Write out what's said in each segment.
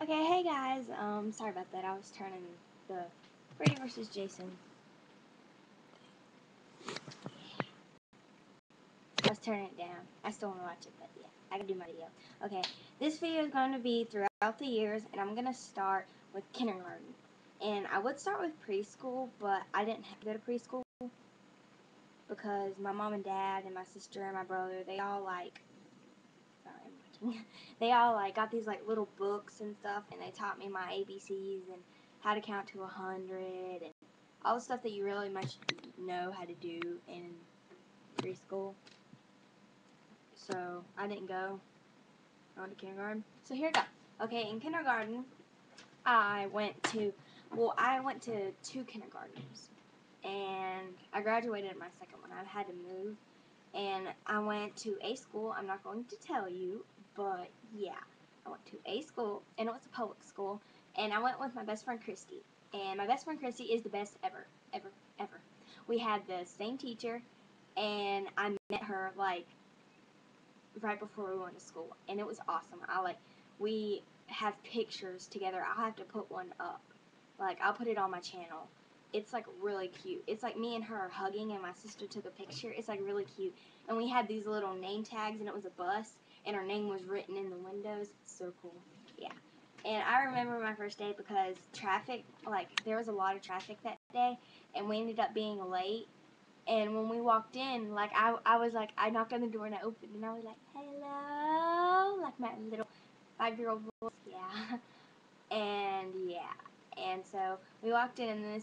Okay, hey guys, sorry about that. I was turning the Freddy vs. Jason. I was turning it down. I still want to watch it, but yeah, I can do my video. Okay, this video is going to be throughout the years, and I'm going to start with kindergarten. And I would start with preschool, but I didn't have to go to preschool because my mom and dad and my sister and my brother, they all they all got these little books and stuff, and they taught me my ABCs and how to count to 100 and all the stuff that you really much know how to do in preschool. So I didn't go on to kindergarten. So here we go. Okay, in kindergarten, I went to two kindergartens, and I graduated at my second one. I had to move, and I went to a school. I'm not going to tell you, but yeah, I went to a school, and it was a public school, and I went with my best friend Christy, and my best friend Christy is the best ever, ever, ever. We had the same teacher, and I met her right before we went to school, and it was awesome. We have pictures together. I'll have to put one up. I'll put it on my channel. It's really cute. It's me and her hugging, and my sister took a picture. It's really cute. And we had these little name tags, and it was a bus, and her name was written in the windows. It's so cool. Yeah. And I remember my first day because traffic, there was a lot of traffic that day, and we ended up being late. And when we walked in, I knocked on the door and I opened, and I was like, hello, like my little 5-year-old voice, yeah. And so we walked in, and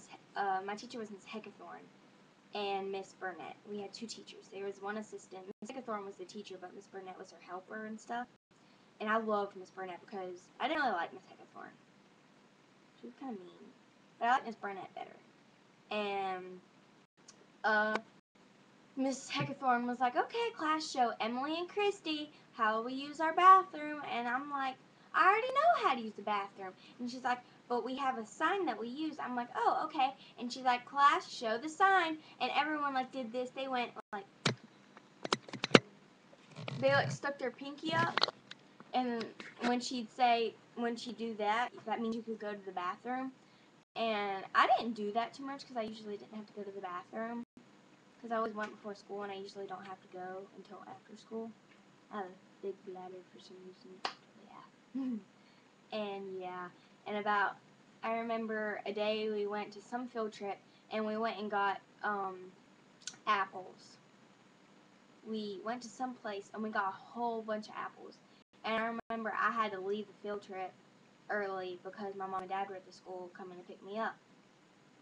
my teacher was Miss Heckathorn and Miss Burnett. We had two teachers. There was one assistant. Miss Heckathorn was the teacher, but Miss Burnett was her helper and stuff. And I loved Miss Burnett because I didn't really like Miss Heckathorn. She was kind of mean, but I liked Miss Burnett better. And Miss Heckathorn was like, okay, class, show Emily and Christy how we use our bathroom. And I'm like, I already know how to use the bathroom. And she's like, but we have a sign that we use. I'm like, oh, okay. And she's like, class, show the sign. And everyone did this. They went they stuck their pinky up. And when she'd do that, that means you could go to the bathroom. And I didn't do that too much because I usually didn't have to go to the bathroom. Because I always went before school, and I usually don't have to go until after school. I have a big bladder for some reason. Yeah. And I remember a day we went to some field trip, and we went and got apples. We went to some place, and we got a whole bunch of apples. And I remember I had to leave the field trip early because my mom and dad were at the school coming to pick me up.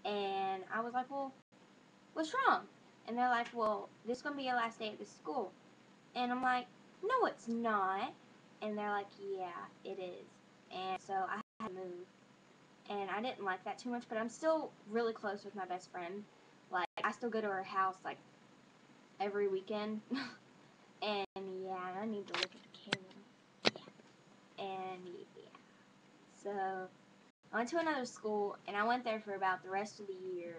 And I was like, well, what's wrong? And they're like, well, this is going to be your last day at this school. And I'm like, no, it's not. And they're like, yeah, it is. And so I had to move. And I didn't like that too much, but I'm still really close with my best friend. I still go to her house, every weekend. And, yeah, I need to look at the camera. Yeah. And, yeah. So I went to another school, and I went there for about the rest of the year.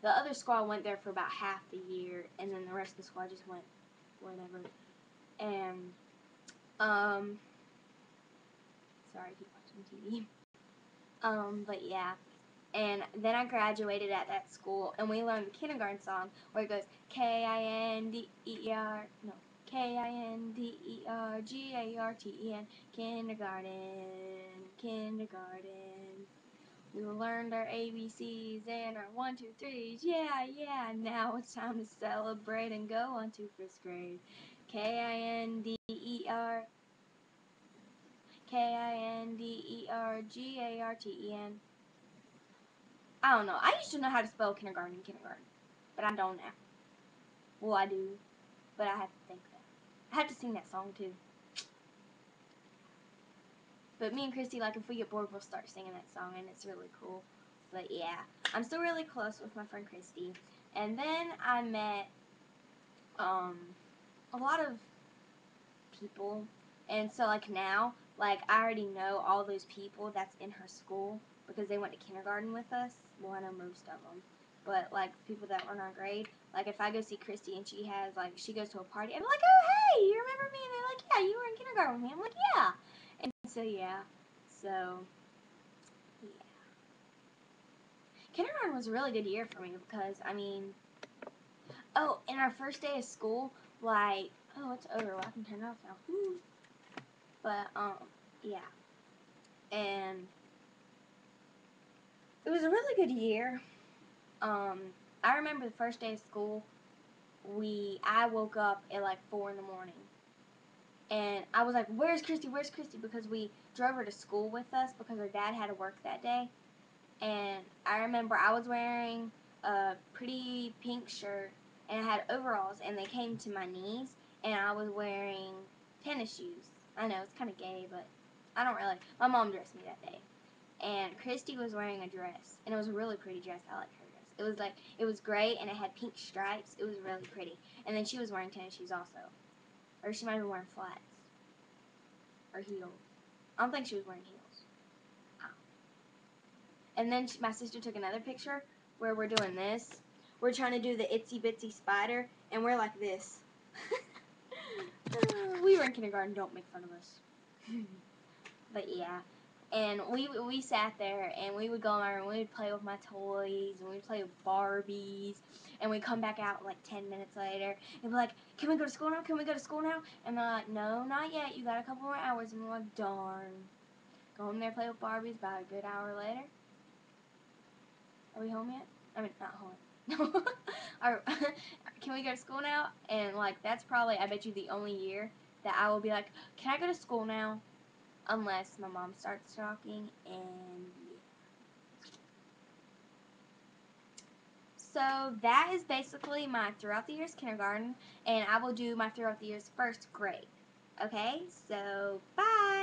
The other school I went there for about half the year, and then the rest of the school I just went whenever. And, sorry, I keep watching TV. But yeah. And then I graduated at that school, and we learned the kindergarten song where it goes Kindergarten, no, Kindergarten, kindergarten. We learned our ABCs and our 1, 2, 3s. Yeah, yeah. Now it's time to celebrate and go on to first grade. Kindergarten. I don't know. I used to know how to spell kindergarten in kindergarten, but I don't now. Well, I do, but I have to think that. I have to sing that song too. But me and Christy, if we get bored, we'll start singing that song, and it's really cool. But yeah, I'm still really close with my friend Christy. And then I met a lot of people, and so now, I already know all those people that's in her school because they went to kindergarten with us. Well, I know most of them, but people that were in our grade. If I go see Christy and she goes to a party, I'm like, oh hey, you remember me? And they're like, yeah, you were in kindergarten with me. I'm like, yeah. And so yeah, So, yeah. Kindergarten was a really good year for me because, I mean, oh, in our first day of school, like, oh, it's over. Well, I can turn it off now. But, yeah. And it was a really good year. I remember the first day of school, I woke up at like 4 in the morning. And I was like, where's Christy? Where's Christy? Because we drove her to school with us because her dad had to work that day. And I remember I was wearing a pretty pink shirt and I had overalls and they came to my knees and I was wearing tennis shoes. I know, it's kind of gay, but I don't really. My mom dressed me that day. And Christy was wearing a dress and it was a really pretty dress. I like her dress. It was gray and it had pink stripes. It was really pretty. And then she was wearing tennis shoes also. Or she might have been wearing flats. Or heels. I don't think she was wearing heels. And then my sister took another picture where we're doing this. We're trying to do the itsy bitsy spider, and we're like this. We were in kindergarten. Don't make fun of us. But yeah, and we sat there, and we would go in my room. We would play with my toys, and we'd play with Barbies, and we'd come back out like 10 minutes later, and be like, "Can we go to school now? Can we go to school now?" And they're like, "No, not yet. You got a couple more hours." And we're like, "Darn." Go home there, play with Barbies. About a good hour later. Are we home yet? I mean, not home. Can we go to school now? And, like, that's probably, I bet you, the only year that I will be like, can I go to school now? Unless my mom starts talking, and yeah. So, that is basically my throughout the years kindergarten, and I will do my throughout the years first grade. Okay? So, bye!